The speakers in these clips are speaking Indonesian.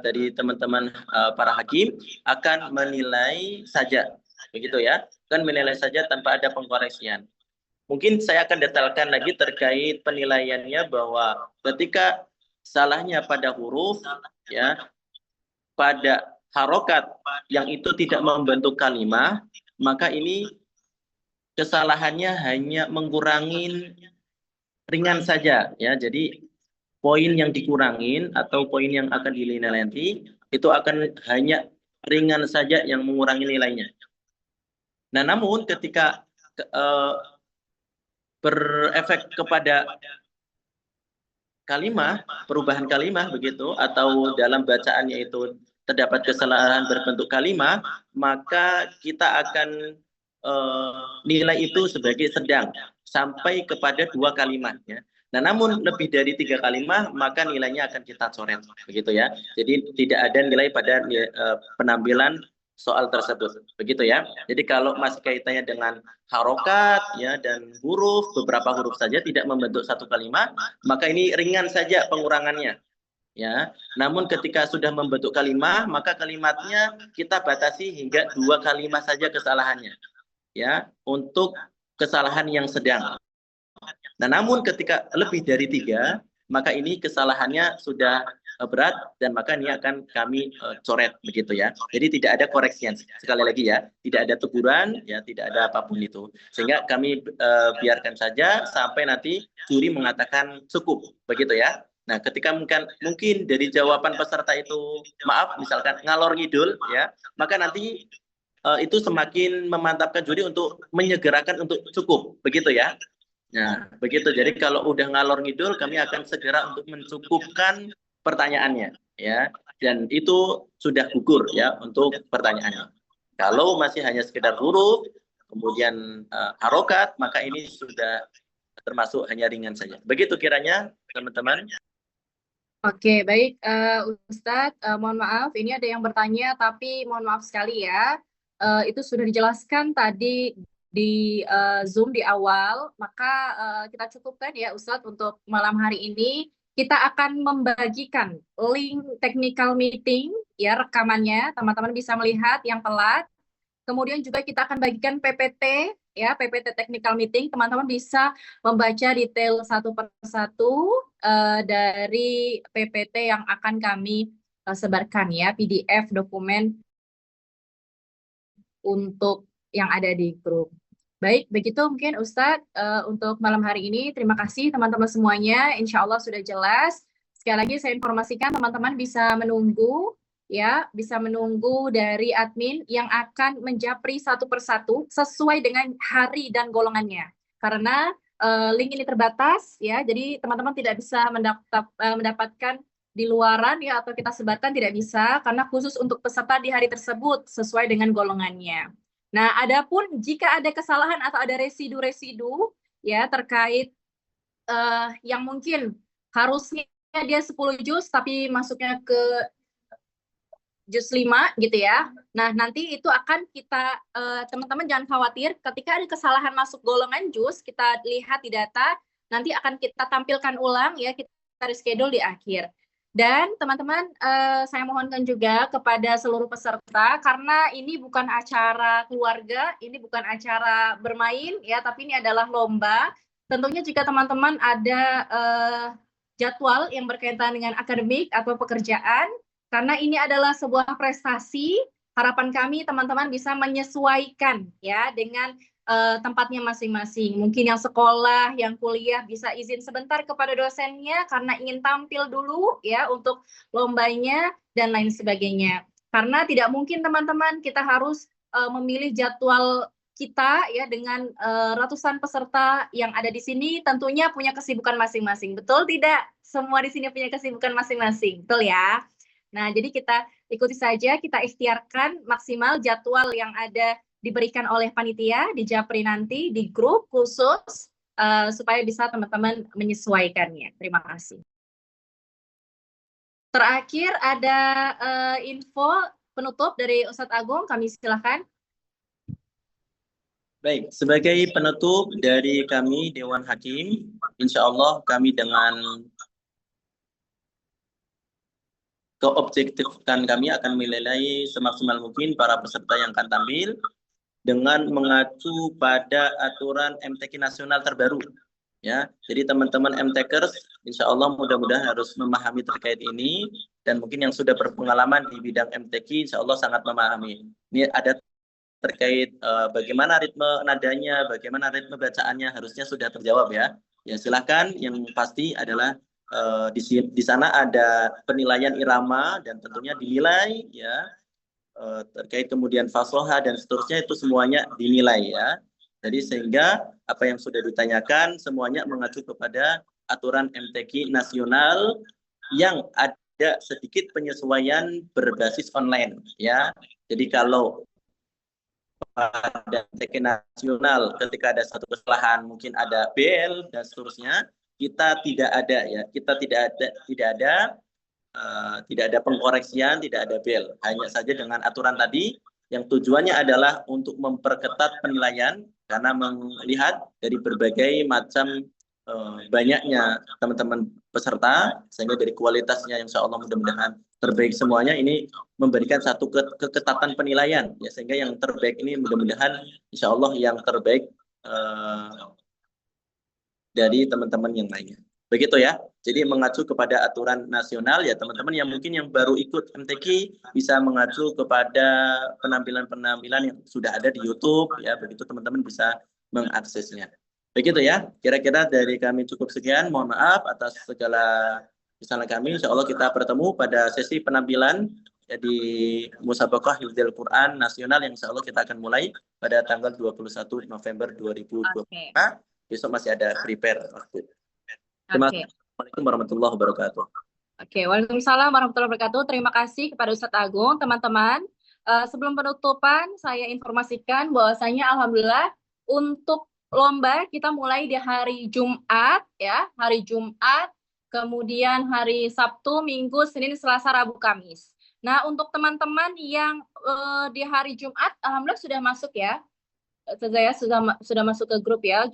dari teman-teman para hakim akan menilai saja, begitu ya, kan menilai saja tanpa ada pengkoreksian. Mungkin saya akan detailkan lagi terkait penilaiannya bahwa ketika salahnya pada huruf, ya, pada harokat yang itu tidak membentuk kalimat, maka ini kesalahannya hanya mengurangi ringan saja, ya. Jadi poin yang dikurangin atau poin yang akan dinilai nanti itu akan hanya ringan saja yang mengurangi nilainya. Nah, namun ketika berefek kepada kalimat, perubahan kalimat begitu, atau dalam bacaannya itu terdapat kesalahan berbentuk kalimat, maka kita akan nilai itu sebagai sedang sampai kepada 2 kalimat, ya. Nah, namun lebih dari 3 kalimat maka nilainya akan kita coret, begitu ya. Jadi tidak ada nilai pada penampilan soal tersebut, begitu ya. Jadi kalau masih kaitannya dengan harokat, ya, dan huruf, beberapa huruf saja tidak membentuk satu kalimat, maka ini ringan saja pengurangannya, ya. Namun ketika sudah membentuk kalimat, maka kalimatnya kita batasi hingga 2 kalimat saja kesalahannya, ya, untuk kesalahan yang sedang. Nah, namun ketika lebih dari 3, maka ini kesalahannya sudah berat dan maka ini akan kami coret, begitu ya. Jadi tidak ada koreksian, sekali lagi ya, tidak ada teguran, ya, tidak ada apapun itu. Sehingga kami biarkan saja sampai nanti juri mengatakan cukup, begitu ya. Nah, ketika mungkin dari jawaban peserta itu maaf misalkan ngalor ngidul, ya, maka nanti itu semakin memantapkan juri untuk menyegerakan untuk cukup, begitu ya. Nah, begitu. Jadi kalau udah ngalor ngidul, kami akan segera untuk mencukupkan pertanyaannya, ya. Dan itu sudah gugur, ya, untuk pertanyaannya. Kalau masih hanya sekedar huruf, kemudian harokat, maka ini sudah termasuk hanya ringan saja. Begitu kiranya, teman-teman. Oke, baik, Ustadz. Mohon maaf, ini ada yang bertanya, tapi mohon maaf sekali ya. Itu sudah dijelaskan tadi di Zoom di awal, maka kita cukupkan ya Ustadz untuk malam hari ini. Kita akan membagikan link technical meeting, ya, rekamannya. Teman-teman bisa melihat yang telat. Kemudian juga kita akan bagikan PPT, ya, PPT technical meeting. Teman-teman bisa membaca detail satu persatu dari PPT yang akan kami sebarkan, ya, PDF dokumen untuk yang ada di grup. Baik, begitu mungkin Ustadz untuk malam hari ini. Terima kasih teman-teman semuanya. Insya Allah sudah jelas. Sekali lagi saya informasikan teman-teman bisa menunggu, ya, bisa menunggu dari admin yang akan menjapri satu persatu sesuai dengan hari dan golongannya. Karena link ini terbatas, ya, jadi teman-teman tidak bisa mendapatkan di luaran, ya, atau kita sebarkan tidak bisa karena khusus untuk peserta di hari tersebut sesuai dengan golongannya. Nah, adapun jika ada kesalahan atau ada residu-residu, ya, terkait yang mungkin harusnya dia 10 juz tapi masuknya ke juz 5 gitu ya. Nah, nanti itu akan kita teman-teman jangan khawatir ketika ada kesalahan masuk golongan juz, kita lihat di data, nanti akan kita tampilkan ulang, ya, kita reschedule di akhir. Dan teman-teman, saya mohonkan juga kepada seluruh peserta, karena ini bukan acara keluarga, ini bukan acara bermain, ya, tapi ini adalah lomba. Tentunya jika teman-teman ada jadwal yang berkaitan dengan akademik atau pekerjaan, karena ini adalah sebuah prestasi, harapan kami teman-teman bisa menyesuaikan, ya, dengan tempatnya masing-masing. Mungkin yang sekolah, yang kuliah bisa izin sebentar kepada dosennya karena ingin tampil dulu, ya, untuk lombanya dan lain sebagainya. Karena tidak mungkin teman-teman kita harus memilih jadwal kita, ya, dengan ratusan peserta yang ada di sini tentunya punya kesibukan masing-masing. Betul tidak? Semua di sini punya kesibukan masing-masing. Betul ya? Nah, jadi kita ikuti saja, kita ikhtiarkan maksimal jadwal yang ada diberikan oleh panitia di Japri nanti di grup khusus supaya bisa teman-teman menyesuaikannya. Terima kasih. Terakhir ada info penutup dari Ustadz Agung, kami silakan. Baik, sebagai penutup dari kami Dewan Hakim, insya Allah kami dengan keobjektifan kami akan menilai semaksimal mungkin para peserta yang akan tampil dengan mengacu pada aturan MTQ nasional terbaru. Ya, jadi teman-teman MTKers, insya Allah mudah-mudahan harus memahami terkait ini, dan mungkin yang sudah berpengalaman di bidang MTQ, insya Allah sangat memahami. Ini ada terkait bagaimana ritme nadanya, bagaimana ritme bacaannya, harusnya sudah terjawab ya. Ya silahkan, yang pasti adalah di sana ada penilaian irama dan tentunya dinilai ya, terkait kemudian fasoha dan seterusnya itu semuanya dinilai ya. Jadi sehingga apa yang sudah ditanyakan semuanya mengacu kepada aturan MTQ nasional yang ada sedikit penyesuaian berbasis online ya. Jadi kalau pada MTQ nasional ketika ada satu kesalahan mungkin ada BL dan seterusnya, kita tidak ada ya, kita tidak ada pengkoreksian, tidak ada BL, hanya saja dengan aturan tadi yang tujuannya adalah untuk memperketat penilaian karena melihat dari berbagai macam banyaknya teman-teman peserta, sehingga dari kualitasnya insya Allah mudah-mudahan terbaik semuanya, ini memberikan satu keketatan penilaian ya, sehingga yang terbaik ini mudah-mudahan insya Allah yang terbaik dari teman-teman yang lainnya. Begitu ya. Jadi mengacu kepada aturan nasional ya, teman-teman yang mungkin yang baru ikut MTQ bisa mengacu kepada penampilan-penampilan yang sudah ada di YouTube ya, begitu teman-teman bisa mengaksesnya. Begitu ya. Kira-kira dari kami cukup sekian. Mohon maaf atas segala kesalahan kami. Insya Allah kita bertemu pada sesi penampilan ya, di Musabaqah Hifdzil Quran Nasional yang insya Allah kita akan mulai pada tanggal 21 November 2025. Besok masih ada prepare waktu. Terima kasih. Assalamualaikum warahmatullahi wabarakatuh. Oke, waalaikumsalam warahmatullahi wabarakatuh. Terima kasih kepada Ustadz Agung, teman-teman. Sebelum penutupan, saya informasikan bahwasanya alhamdulillah untuk lomba kita mulai di hari Jumat ya, hari Jumat, kemudian hari Sabtu, Minggu, Senin, Selasa, Rabu, Kamis. Nah, untuk teman-teman yang di hari Jumat alhamdulillah sudah masuk ya. Saya sudah masuk ke grup ya,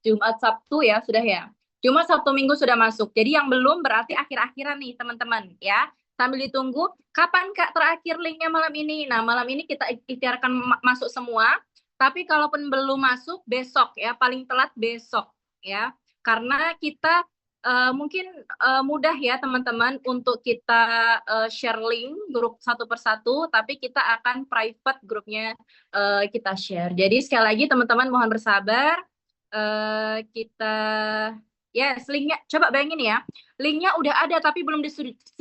Jumat Sabtu ya, sudah ya. Jumat, Sabtu, Minggu sudah masuk. Jadi yang belum berarti akhir-akhiran nih teman-teman ya. Sambil ditunggu, kapan Kak terakhir linknya malam ini? Nah, malam ini kita ikhtiarkan masuk semua. Tapi kalaupun belum masuk, besok ya, paling telat besok ya. Karena kita mungkin mudah ya teman-teman untuk kita share link grup satu persatu, tapi kita akan private grupnya kita share. Jadi sekali lagi teman-teman mohon bersabar. Kita yes, linknya coba bayangin ya, linknya udah ada tapi belum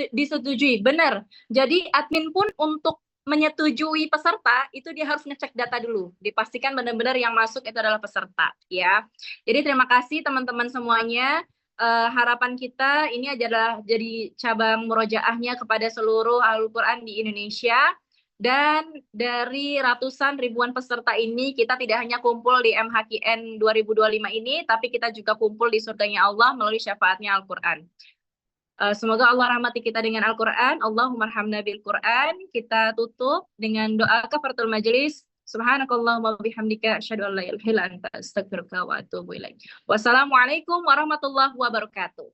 disetujui, bener. Jadi admin pun untuk menyetujui peserta itu dia harus ngecek data dulu, dipastikan benar-benar yang masuk itu adalah peserta ya. Jadi terima kasih teman-teman semuanya. Harapan kita ini adalah jadi cabang murojaahnya kepada seluruh Al-Quran di Indonesia. Dan dari ratusan ribuan peserta ini, kita tidak hanya kumpul di MHQN 2025 ini, tapi kita juga kumpul di surganya Allah melalui syafaatnya Al-Quran. Semoga Allah rahmati kita dengan Al-Quran. Allahumma arhamna bil Quran. Kita tutup dengan doa kafaratul majelis. Subhanakallahumma bihamdika asyhadu an la ilaha illa anta astaghfiruka wa atubu ilaik. Wassalamualaikum warahmatullahi wabarakatuh.